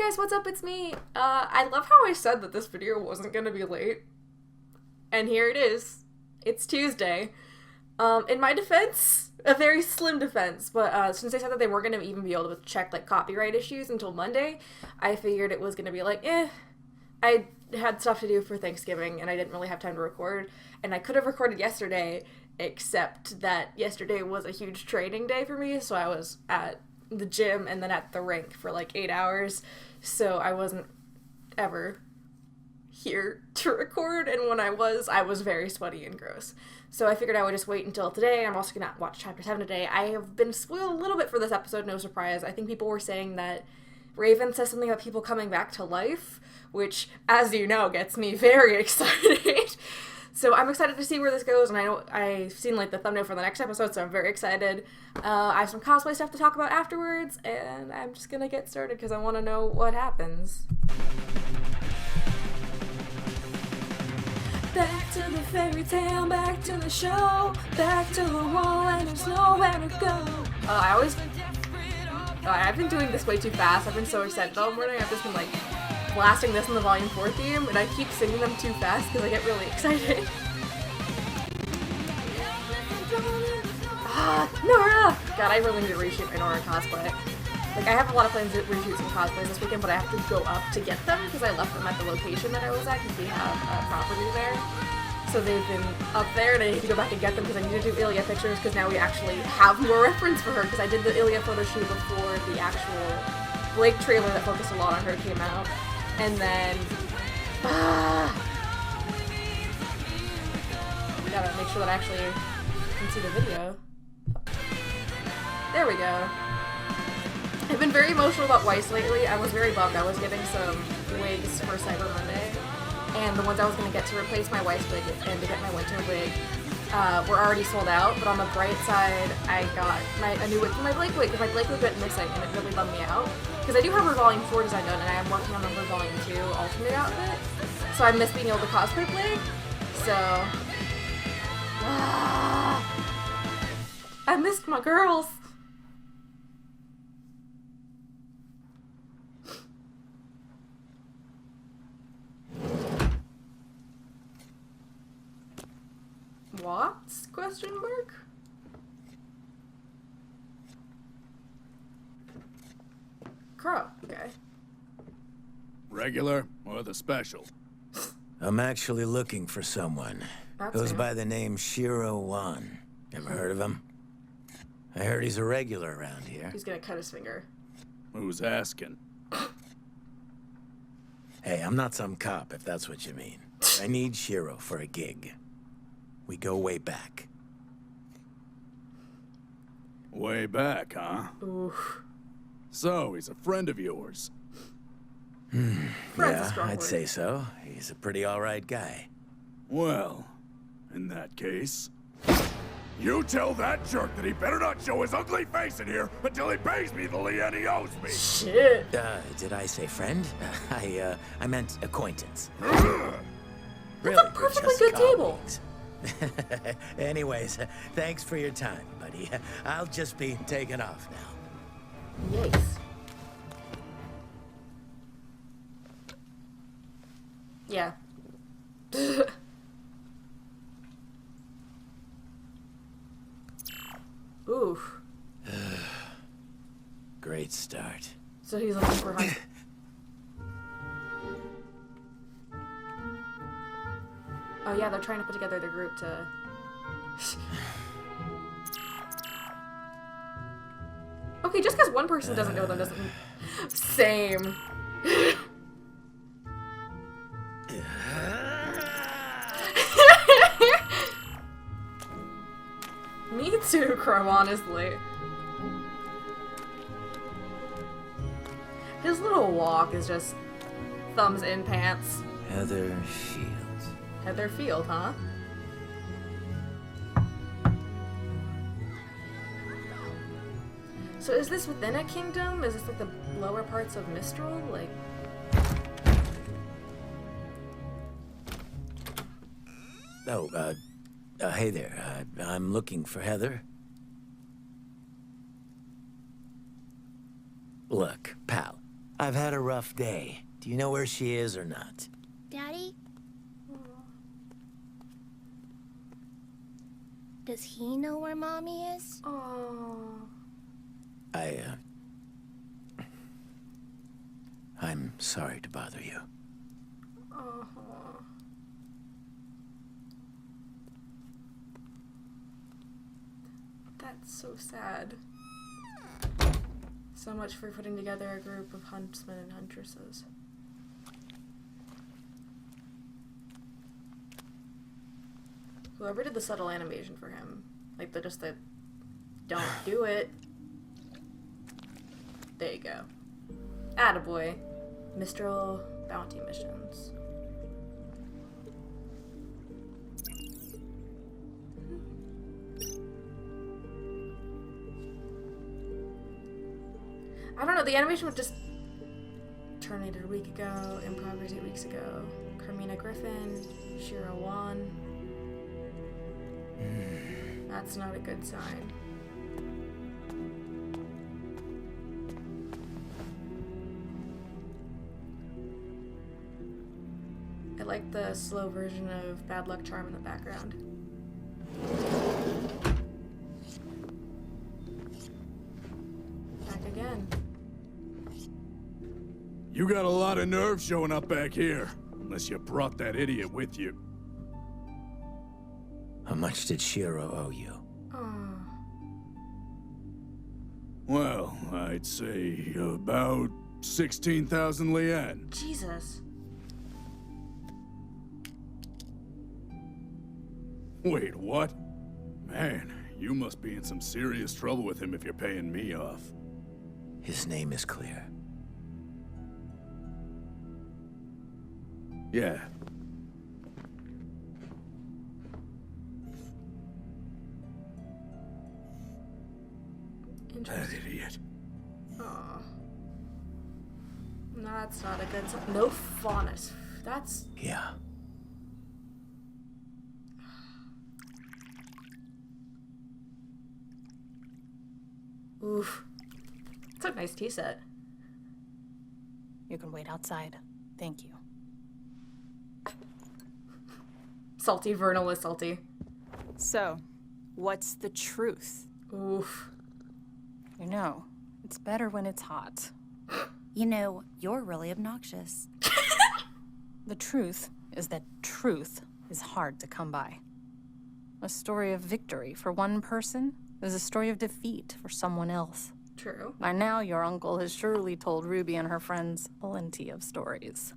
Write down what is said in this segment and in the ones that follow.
guys, what's up? It's me. I love how I said that this video wasn't gonna be late. And here it is. It's Tuesday. In my defense, a very slim defense, but since they said that they weren't gonna even be able to check like copyright issues until Monday, I figured it was gonna be like, I had stuff to do for Thanksgiving and I didn't really have time to record, and I could have recorded yesterday, except that yesterday was a huge training day for me, so I was at the gym and then at the rink for like 8 hours, so I wasn't ever here to record, and when I was very sweaty and gross. So I figured I would just wait until today. I'm also gonna watch Chapter 7 today. I have been spoiled a little bit for this episode, no surprise. I think people were saying that Raven says something about people coming back to life, which, as you know, gets me very excited. So I'm excited to see where this goes, and I know I've seen like the thumbnail for the next episode, so I'm very excited. I have some cosplay stuff to talk about afterwards, and I'm just gonna get started because I want to know what happens. Back to the fairy tale, back to the show, back to the wall, and there's nowhere to go. I've been doing this way too fast. I've been so excited all morning. I've just been like blasting this in the Volume 4 theme, and I keep singing them too fast because I get really excited. Nora! God, I really need to reshoot my Nora cosplay. Like, I have a lot of plans to reshoot some cosplays this weekend, but I have to go up to get them because I left them at the location that I was at because we have a property there. So they've been up there, and I need to go back and get them because I need to do Ilya pictures because now we actually have more reference for her, because I did the Ilya photo shoot before the actual Blake trailer that focused a lot on her came out. And then, gotta make sure that I actually can see the video. There we go. I've been very emotional about Weiss lately. I was very bummed. I was getting some wigs for Cyber Monday, and the ones I was going to get to replace my Weiss wig and to get my winter wig were already sold out. But on the bright side, I got a new wig for my Blake wig, because my Blake wig went missing, and it really bummed me out. Because I do have her Volume 4 design done, and I am working on her Volume 2 alternate outfit. So I miss being able to cosplay Blake. So I missed my girls. What? Question mark? Crow, okay. Regular or the special? I'm actually looking for someone. Goes by the name Shiro Wan. Ever heard of him? I heard he's a regular around here. He's gonna cut his finger. Who's asking? Hey, I'm not some cop, if that's what you mean. I need Shiro for a gig. We go way back. Way back, huh? Oof. So, he's a friend of yours. Yeah, I'd say so. He's a pretty alright guy. Well, in that case, you tell that jerk that he better not show his ugly face in here until he pays me the lien he owes me. Shit. Did I say friend? I meant acquaintance. That's a perfectly good table. Anyways, thanks for your time, buddy. I'll just be taking off now. Yikes. Yeah. Oof. Great start. So he's looking for Hunt. Oh yeah, they're trying to put together their group to... Okay, just because one person doesn't know them doesn't... Same. Me too, Crow, honestly. His little walk is just thumbs in pants. Heather Shields. Heather Field, huh? So is this within a kingdom? Is this like the lower parts of Mistral? Like... Oh, hey there. I'm looking for Heather. Look, pal, I've had a rough day. Do you know where she is or not? Daddy? Does he know where Mommy is? Oh. I'm sorry to bother you. Oh. That's so sad. So much for putting together a group of huntsmen and huntresses. Whoever did the subtle animation for him, like the don't do it. There you go. Attaboy. Mistral bounty missions. I don't know, the animation was just terminated a week ago, in progress 8 weeks ago. Carmina Griffin, Shiro Wan. That's not a good sign. I like the slow version of Bad Luck Charm in the background. Back again. You got a lot of nerve showing up back here. Unless you brought that idiot with you. How much did Shiro owe you? Oh. Well, I'd say about 16,000 lien. Jesus. Wait, what? Man, you must be in some serious trouble with him if you're paying me off. His name is clear. Yeah. That idiot. Oh. No, that's not a good sign. No faunus. That's... Yeah. Oof. It's a nice tea set. You can wait outside. Thank you. Salty. Vernal is salty. So, what's the truth? Oof. You know, it's better when it's hot. You know, you're really obnoxious. The truth is that truth is hard to come by. A story of victory for one person is a story of defeat for someone else. True. By now, your uncle has surely told Ruby and her friends plenty of stories.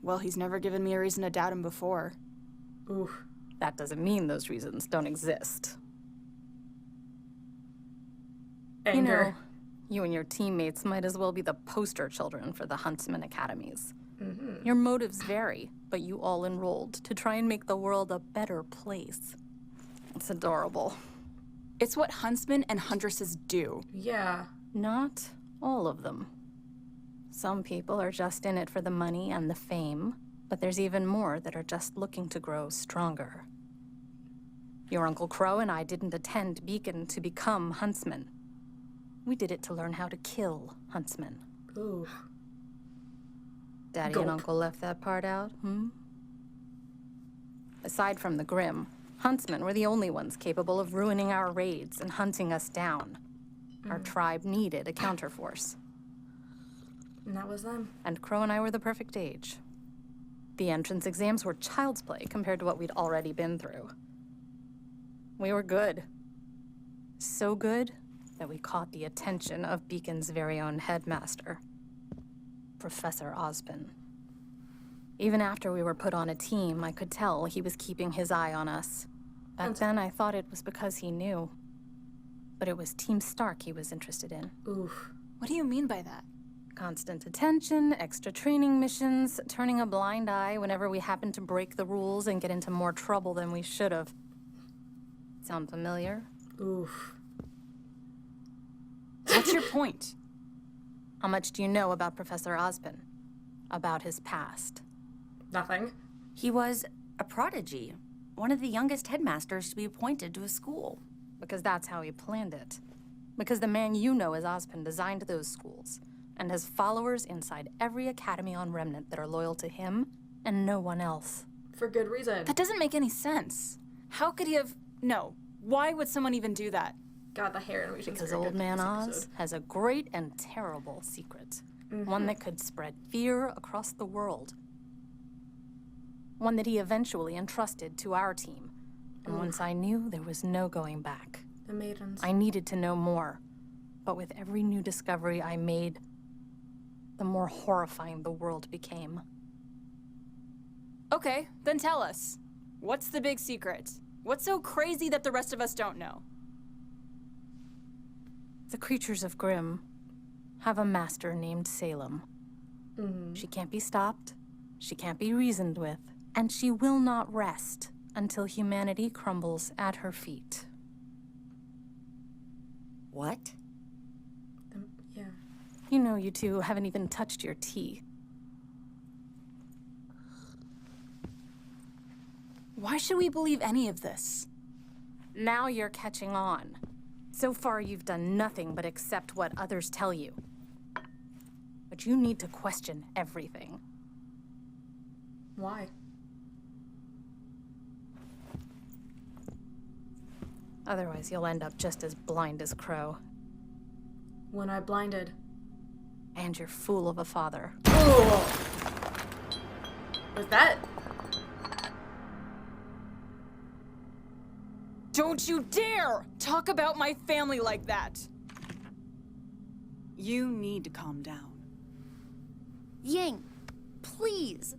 Well, he's never given me a reason to doubt him before. Oof. That doesn't mean those reasons don't exist. Anger. You know, you and your teammates might as well be the poster children for the Huntsman Academies. Mm-hmm. Your motives vary, but you all enrolled to try and make the world a better place. It's adorable. It's what huntsmen and huntresses do. Yeah. Not all of them. Some people are just in it for the money and the fame, but there's even more that are just looking to grow stronger. Your Uncle Crow and I didn't attend Beacon to become huntsmen. We did it to learn how to kill huntsmen. Ooh. Daddy Gulp. and Uncle left that part out, Aside from the Grim, huntsmen were the only ones capable of ruining our raids and hunting us down. Our tribe needed a counterforce. And that was them. And Crow and I were the perfect age. The entrance exams were child's play compared to what we'd already been through. We were good. So good that we caught the attention of Beacon's very own headmaster, Professor Osborn. Even after we were put on a team, I could tell he was keeping his eye on us. Back then, I thought it was because he knew. But it was Team Stark he was interested in. Oof. What do you mean by that? Constant attention, extra training missions, turning a blind eye whenever we happened to break the rules and get into more trouble than we should have. Sound familiar? Oof. What's your point? How much do you know about Professor Osborn? About his past? Nothing. He was a prodigy, one of the youngest headmasters to be appointed to a school. Because that's how he planned it. Because the man you know as Osborn designed those schools. and has followers inside every academy on Remnant that are loyal to him and no one else. For good reason. That doesn't make any sense. How could he have... No. Why would someone even do that? God, the hair animations Because are good Old Man this Oz episode. has a great and terrible secret. One that could spread fear across the world. One that he eventually entrusted to our team. And once I knew, there was no going back. The maidens. I needed to know more. But with every new discovery I made, the more horrifying the world became. Okay, then tell us. What's the big secret? What's so crazy that the rest of us don't know? The creatures of Grimm have a master named Salem. She can't be stopped, she can't be reasoned with, and she will not rest until humanity crumbles at her feet. What? Yeah. You know you two haven't even touched your tea. Why should we believe any of this? Now you're catching on. So far, you've done nothing but accept what others tell you. But you need to question everything. Why? Otherwise, you'll end up just as blind as Crow. When I blinded. And your fool of a father. Oh! Was that? Don't you dare talk about my family like that! You need to calm down. Yang, please.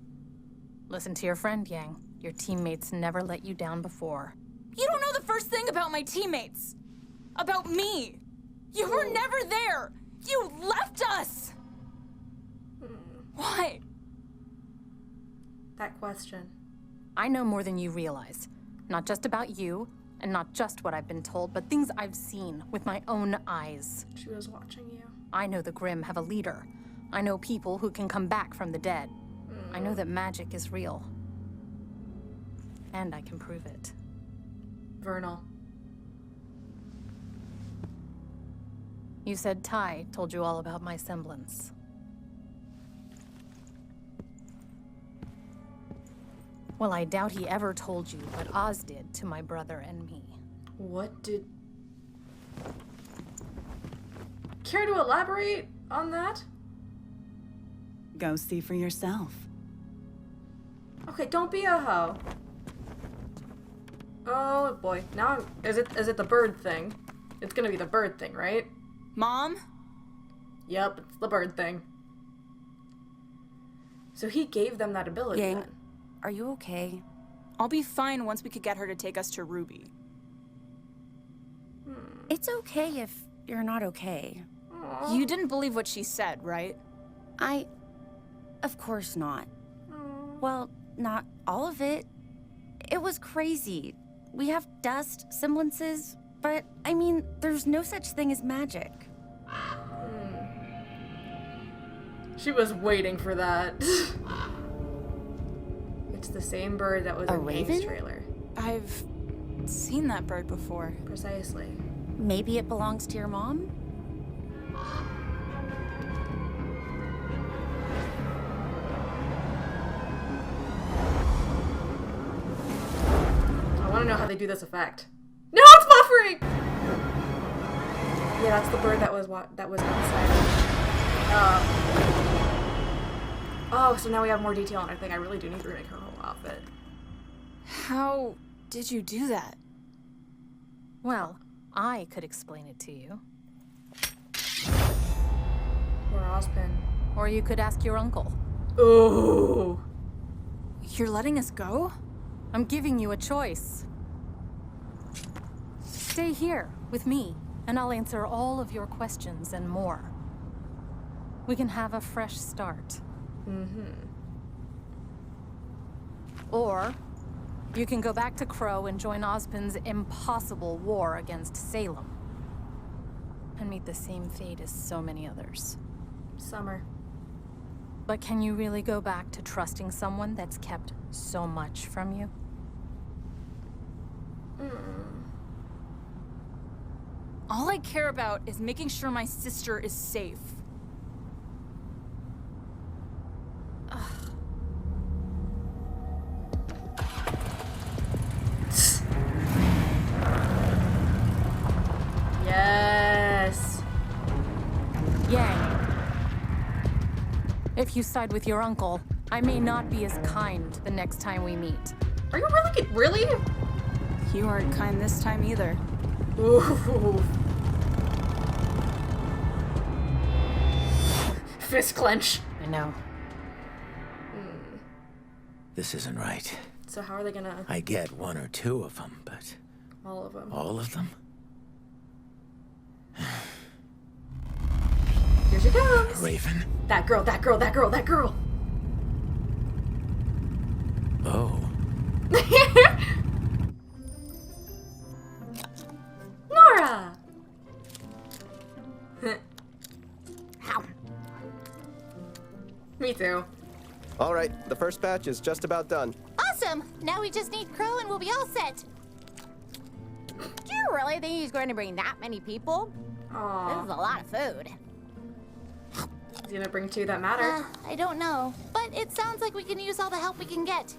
Listen to your friend, Yang. Your teammates never let you down before. You don't know the first thing about my teammates! About me! You were never there! You left us! Why? That question. I know more than you realize. Not just about you, and not just what I've been told, but things I've seen with my own eyes. She was watching you. I know the Grimm have a leader. I know people who can come back from the dead. I know that magic is real. And I can prove it. Vernal. You said Ty told you all about my semblance. Well, I doubt he ever told you what Oz did to my brother and me. What did... Care to elaborate on that? Go see for yourself. Okay, don't be a hoe. Oh boy, now is it the bird thing? It's gonna be the bird thing, right? Mom? Yep, it's the bird thing. So he gave them that ability Yang, then. are you okay? I'll be fine once we could get her to take us to Ruby. It's okay if you're not okay. You didn't believe what she said, right? Of course not. Well, not all of it. It was crazy. We have dust, semblances, but, I mean, there's no such thing as magic. She was waiting for that. It's the same bird that was A in Yang's raven? trailer. I've seen that bird before. Precisely. Maybe it belongs to your mom? I want to know how they do this effect. No, it's buffering. Yeah, that's the bird that was outside. Oh, so now we have more detail on her thing. I really do need to remake her whole outfit. How did you do that? Well, I could explain it to you. Or Ozpin. Or you could ask your uncle. Ooh. You're letting us go? I'm giving you a choice. Stay here with me, and I'll answer all of your questions and more. We can have a fresh start. Or you can go back to Crow and join Ozpin's impossible war against Salem. And meet the same fate as so many others. Summer. But can you really go back to trusting someone that's kept so much from you? All I care about is making sure my sister is safe. Yes. Yang. If you side with your uncle, I may not be as kind the next time we meet. Are you really? You aren't kind this time either. Ooh. Fist clench. I know. This isn't right. So how are they gonna... I get 1 or 2 of them, but... All of them. All of them? Here she comes. Raven. That girl. Oh. Nora! Me too. All right, the first batch is just about done. Awesome! Now we just need Crow and we'll be all set. Do you really think he's going to bring that many people? This Aww. is a lot of food. He's gonna bring 2 that matter. I don't know, but it sounds like we can use all the help we can get.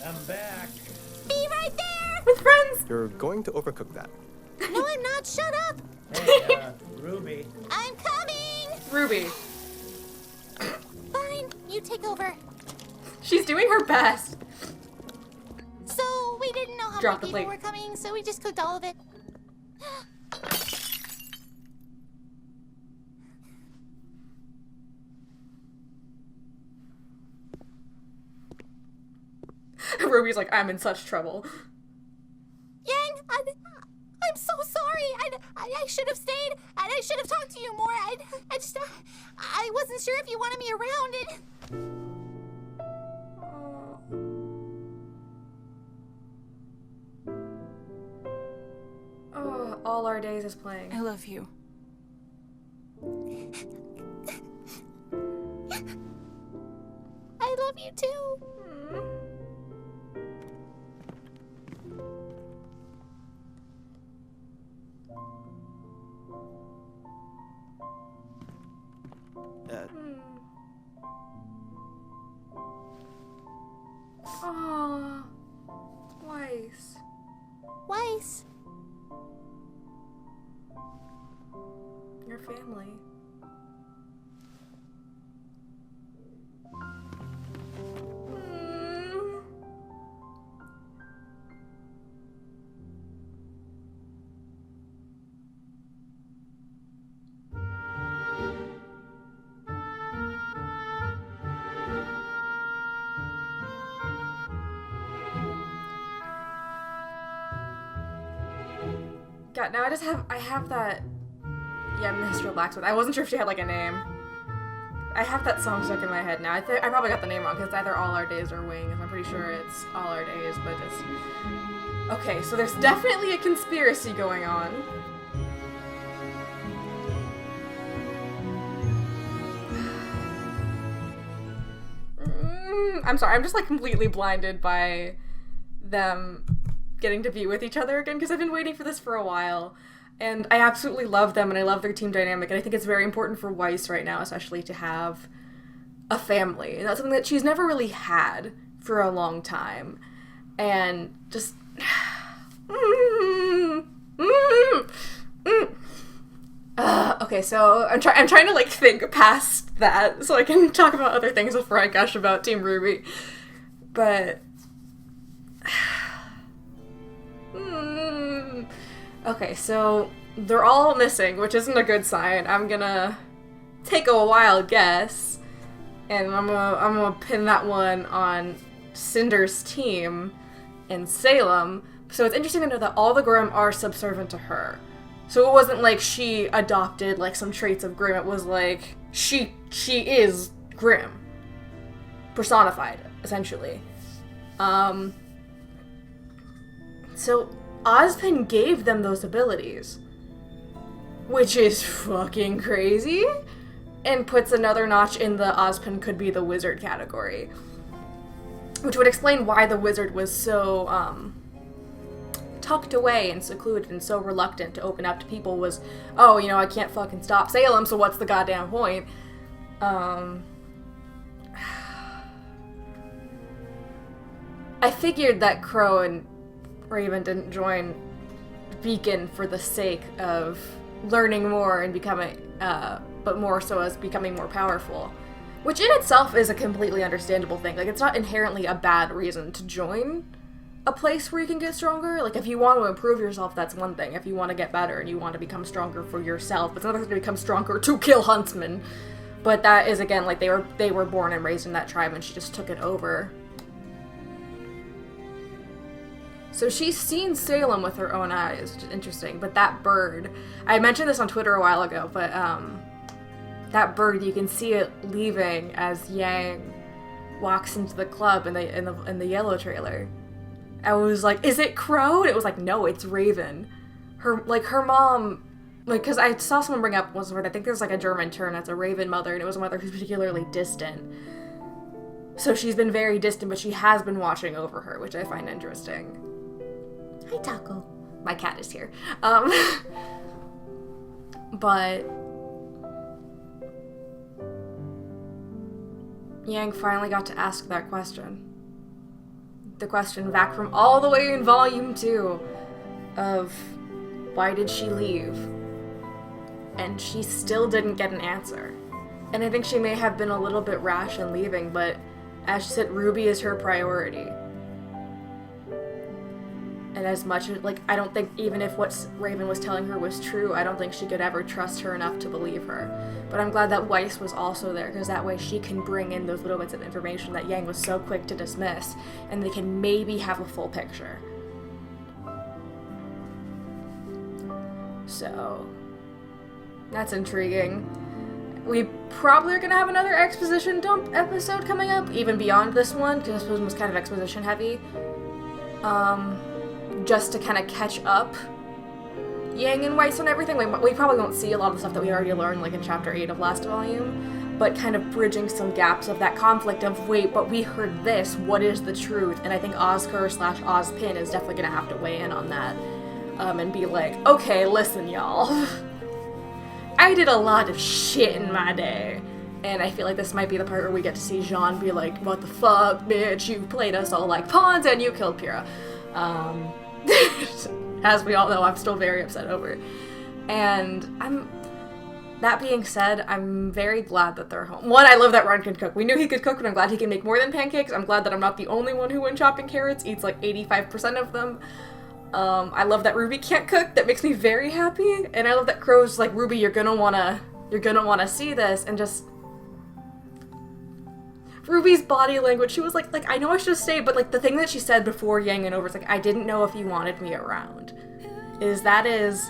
I'm back. Be right there! With friends! You're going to overcook that. No, I'm not. Shut up! Hey, Ruby. I'm coming! Ruby. Fine, you take over. She's doing her best. So, we didn't know how Drop the many people plate. were coming, so we just cooked all of it. Ruby's like, I'm in such trouble. Yang, I'm so sorry. I should have stayed, and I should have talked to you more. I wasn't sure if you wanted me around. Oh, All Our Days is playing. I love you. I love you too. Aww. Weiss. Weiss. Your family. God, now I have that, yeah, Mr. Blacksmith. I wasn't sure if she had, like, a name. I have that song stuck in my head now. I probably got the name wrong, because it's either All Our Days or Wings. I'm pretty sure it's All Our Days, but it's... Okay, so there's definitely a conspiracy going on. I'm sorry, I'm just, like, completely blinded by them getting to be with each other again, because I've been waiting for this for a while, and I absolutely love them, and I love their team dynamic, and I think it's very important for Weiss right now, especially, to have a family, and that's something that she's never really had for a long time, and just... okay, so I'm trying to, like, think past that, so I can talk about other things before I gush about Team RWBY, but... Okay, so they're all missing, which isn't a good sign. I'm gonna take a wild guess, and I'm gonna pin that one on Cinder's team in Salem. So it's interesting to know that all the Grimm are subservient to her. So it wasn't like she adopted like some traits of Grimm. It was like she is Grimm, personified essentially. So Ozpin gave them those abilities, which is fucking crazy, and puts another notch in the Ozpin could be the wizard category, which would explain why the wizard was so tucked away and secluded and so reluctant to open up to people. Was, oh, you know, I can't fucking stop Salem, so what's the goddamn point? I figured that Crow and Raven didn't join Beacon for the sake of learning more and becoming, but more so as becoming more powerful. Which in itself is a completely understandable thing. Like, it's not inherently a bad reason to join a place where you can get stronger. Like, if you want to improve yourself, that's one thing. If you want to get better and you want to become stronger for yourself, it's another thing to become stronger to kill huntsmen. But that is, again, like, they were born and raised in that tribe and she just took it over. So she's seen Salem with her own eyes, which is interesting. But that bird, I mentioned this on Twitter a while ago, but that bird, you can see it leaving as Yang walks into the club in the yellow trailer. I was like, is it Crow? And it was like, no, it's Raven. Her mom, like, because I saw someone bring up was word. I think there's like a German term that's a Raven mother, and it was a mother who's particularly distant. So she's been very distant, but she has been watching over her, which I find interesting. Hi, Taco. My cat is here. But Yang finally got to ask that question. The question back from all the way in Volume 2 of why did she leave? And she still didn't get an answer. And I think she may have been a little bit rash in leaving, but as she said, Ruby is her priority. And as much as, like, I don't think even if what Raven was telling her was true, I don't think she could ever trust her enough to believe her. But I'm glad that Weiss was also there, because that way she can bring in those little bits of information that Yang was so quick to dismiss, and they can maybe have a full picture. So, that's intriguing. We probably are going to have another exposition dump episode coming up, even beyond this one, because this one was kind of exposition heavy. Just to kind of catch up Yang and Weiss and everything. We probably won't see a lot of the stuff that we already learned, like in Chapter 8 of last volume, but kind of bridging some gaps of that conflict of, wait, but we heard this, what is the truth? And I think Ozpin is definitely going to have to weigh in on that, and be like, okay, listen, y'all. I did a lot of shit in my day. And I feel like this might be the part where we get to see Jean be like, what the fuck, bitch, you played us all like pawns and you killed Pyrrha. As we all know, I'm still very upset over it. And that being said, I'm very glad that they're home. One, I love that Ron can cook. We knew he could cook, but I'm glad he can make more than pancakes. I'm glad that I'm not the only one who, when chopping carrots, eats like 85% of them. I love that Ruby can't cook. That makes me very happy. And I love that Crow's like, Ruby, you're gonna wanna see this, and just Ruby's body language, she was like, I know I should stay, but like the thing that she said before Yang went over is like, I didn't know if you wanted me around. That is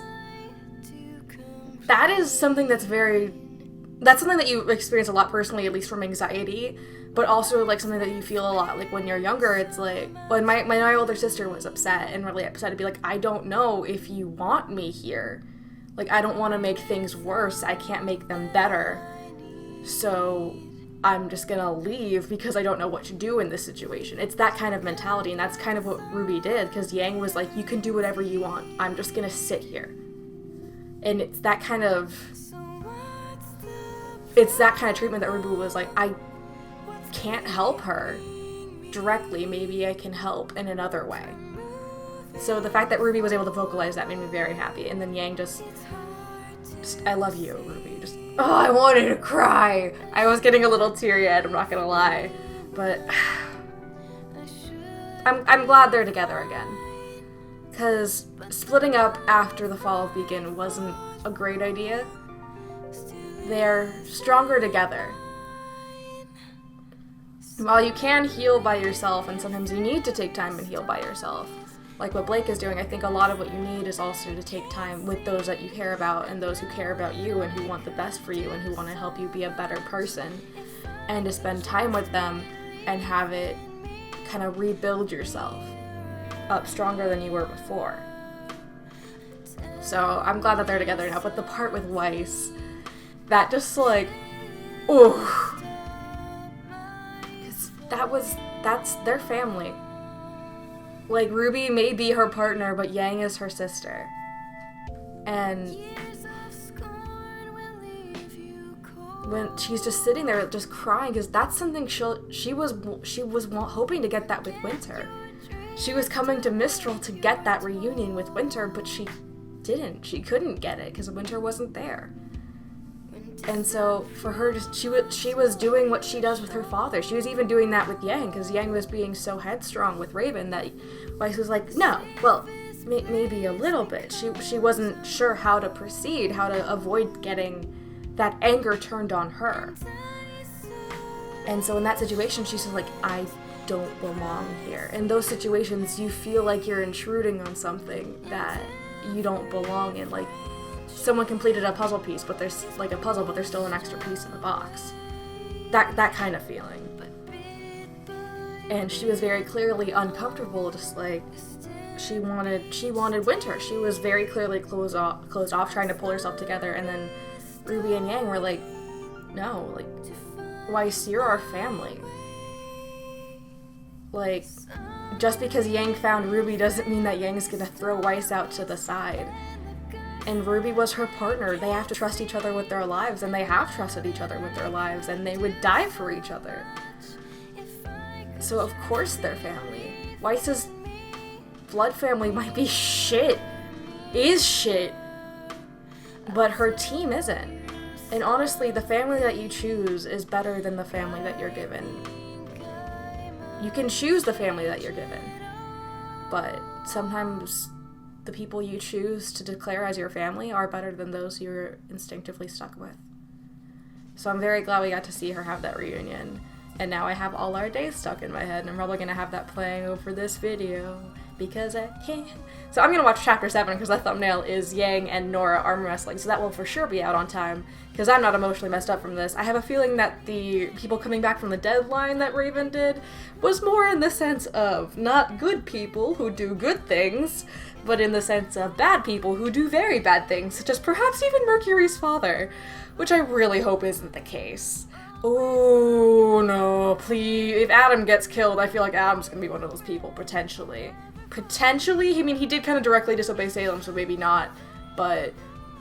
something that's something that you experience a lot personally, at least from anxiety, but also like something that you feel a lot like when you're younger. It's like, when my older sister was upset and really upset to be like, I don't know if you want me here. Like, I don't want to make things worse. I can't make them better. So I'm just gonna leave because I don't know what to do in this situation. It's that kind of mentality, and that's kind of what Ruby did, because Yang was like, you can do whatever you want. I'm just gonna sit here. And it's that kind of treatment that Ruby was like, I can't help her directly. Maybe I can help in another way. So the fact that Ruby was able to vocalize that made me very happy. And then Yang just I love you, Ruby. I wanted to cry. I was getting a little teary-eyed, I'm not gonna lie. But I'm glad they're together again. Because splitting up after the fall of Beacon wasn't a great idea. They're stronger together. While you can heal by yourself, and sometimes you need to take time and heal by yourself, like what Blake is doing, I think a lot of what you need is also to take time with those that you care about, and those who care about you and who want the best for you and who want to help you be a better person, and to spend time with them and have it kind of rebuild yourself up stronger than you were before. So I'm glad that they're together now, but the part with Weiss, that just like, ooh, that's their family. Like, Ruby may be her partner, but Yang is her sister. And when she's just sitting there just crying, because that's something she was hoping to get that with Winter. She was coming to Mistral to get that reunion with Winter, but she didn't. She couldn't get it because Winter wasn't there. And so for her, she was doing what she does with her father. She was even doing that with Yang, because Yang was being so headstrong with Raven that Weiss was like, no, well, maybe a little bit. She wasn't sure how to proceed, how to avoid getting that anger turned on her. And so in that situation, she's like, I don't belong here. In those situations, you feel like you're intruding on something that you don't belong in. Like, someone completed a puzzle piece, but there's like a puzzle, but there's still an extra piece in the box. That kind of feeling. And she was very clearly uncomfortable, just like she wanted Winter. She was very clearly closed off, trying to pull herself together, and then Ruby and Yang were like, no, like, Weiss, you're our family. Like, just because Yang found Ruby doesn't mean that Yang's gonna throw Weiss out to the side. And Ruby was her partner. They have to trust each other with their lives, and they have trusted each other with their lives, and they would die for each other. So of course they're family. Weiss's blood family might be shit, but her team isn't. And honestly, the family that you choose is better than the family that you're given. You can choose the family that you're given, but sometimes the people you choose to declare as your family are better than those you're instinctively stuck with. So I'm very glad we got to see her have that reunion. And now I have all our days stuck in my head, and I'm probably going to have that playing over this video, because I can. So I'm going to watch Chapter 7, because the thumbnail is Yang and Nora arm wrestling, so that will for sure be out on time, because I'm not emotionally messed up from this. I have a feeling that the people coming back from the deadline that Raven did was more in the sense of not good people who do good things, but in the sense of bad people who do very bad things, such as perhaps even Mercury's father, which I really hope isn't the case. Oh no, please. If Adam gets killed, I feel like Adam's gonna be one of those people, potentially. Potentially? I mean, he did kind of directly disobey Salem, so maybe not, but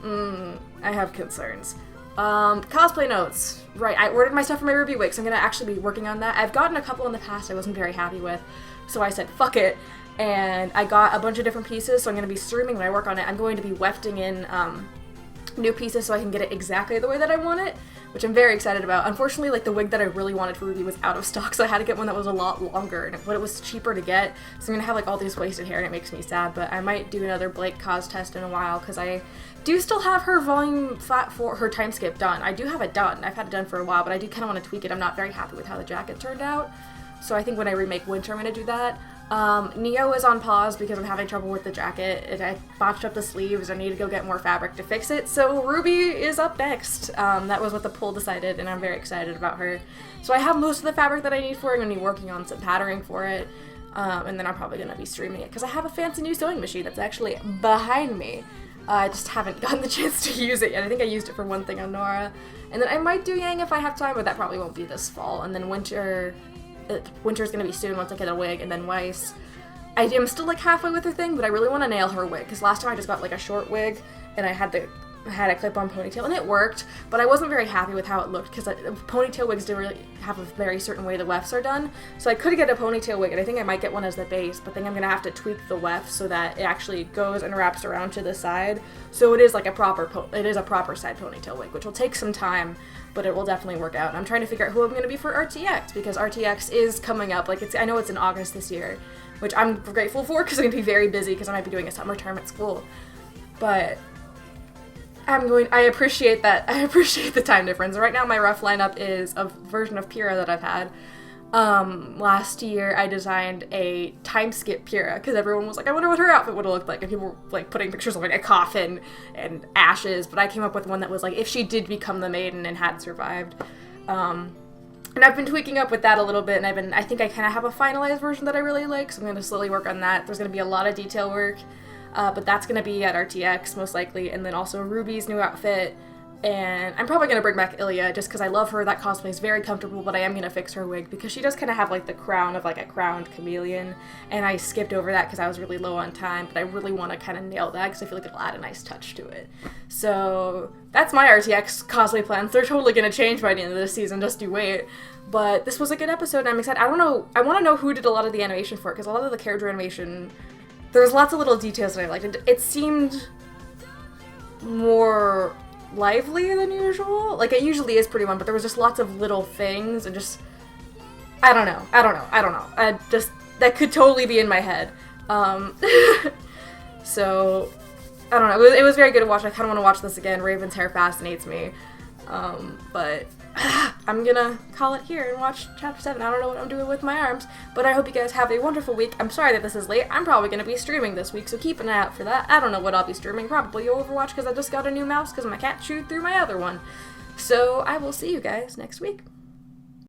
I have concerns. Cosplay notes. Right, I ordered my stuff for my RWBY wig, so I'm gonna actually be working on that. I've gotten a couple in the past I wasn't very happy with, so I said, fuck it. And I got a bunch of different pieces, so I'm going to be streaming when I work on it. I'm going to be wefting in new pieces so I can get it exactly the way that I want it, which I'm very excited about. Unfortunately, like, the wig that I really wanted for RWBY was out of stock, so I had to get one that was a lot longer, but it was cheaper to get, so I'm going to have, like, all these wasted hair, and it makes me sad, but I might do another Blake cos test in a while, because I do still have her volume flat for her time skip done. I do have it done. I've had it done for a while, but I do kind of want to tweak it. I'm not very happy with how the jacket turned out, so I think when I remake Winter, I'm going to do that. Neo is on pause because I'm having trouble with the jacket. I botched up the sleeves. I need to go get more fabric to fix it. So RWBY is up next. That was what the poll decided, and I'm very excited about her. So I have most of the fabric that I need for it. I'm going to be working on some patterning for it. And then I'm probably going to be streaming it because I have a fancy new sewing machine that's actually behind me. I just haven't gotten the chance to use it yet. I think I used it for one thing on Nora. And then I might do Yang if I have time, but that probably won't be this fall. And then Winter's gonna be soon once I get a wig, and then Weiss. I am still like halfway with her thing, but I really want to nail her wig, because last time I just got like a short wig, and I had a clip-on ponytail, and it worked, but I wasn't very happy with how it looked, because ponytail wigs do really have a very certain way the wefts are done, so I could get a ponytail wig, and I think I might get one as the base, but then I'm gonna have to tweak the weft so that it actually goes and wraps around to the side, so it is like a proper side ponytail wig, which will take some time, but it will definitely work out. And I'm trying to figure out who I'm going to be for RTX, because RTX is coming up. Like, I know it's in August this year, which I'm grateful for, because I'm going to be very busy, because I might be doing a summer term at school. But I appreciate that. I appreciate the time difference. Right now, my rough lineup is a version of Pyrrha that I've had. Last year, I designed a time skip Pyrrha, because everyone was like, I wonder what her outfit would have looked like, and people were like putting pictures of like a coffin and ashes, but I came up with one that was like, if she did become the maiden and had survived. And I've been tweaking up with that a little bit, and I think I kind of have a finalized version that I really like, so I'm going to slowly work on that. There's going to be a lot of detail work, but that's going to be at RTX most likely, and then also RWBY's new outfit, And I'm probably going to bring back Ilya just because I love her. That cosplay is very comfortable, but I am going to fix her wig because she does kind of have like the crown of like a crowned chameleon. And I skipped over that because I was really low on time, but I really want to kind of nail that because I feel like it'll add a nice touch to it. So that's my RTX cosplay plans. They're totally going to change by the end of this season, just you wait. But this was a good episode and I'm excited. I want to know who did a lot of the animation for it because a lot of the character animation, there's lots of little details that I liked. It seemed more lively than usual. Like, it usually is pretty one, but there was just lots of little things and just, I don't know. That could totally be in my head. So, I don't know. It was very good to watch. I kind of want to watch this again. Raven's hair fascinates me. But I'm gonna call it here and watch Chapter 7. I don't know what I'm doing with my arms, but I hope you guys have a wonderful week. I'm sorry that this is late. I'm probably gonna be streaming this week, so keep an eye out for that. I don't know what I'll be streaming. Probably Overwatch, because I just got a new mouse because my cat chewed through my other one. So I will see you guys next week.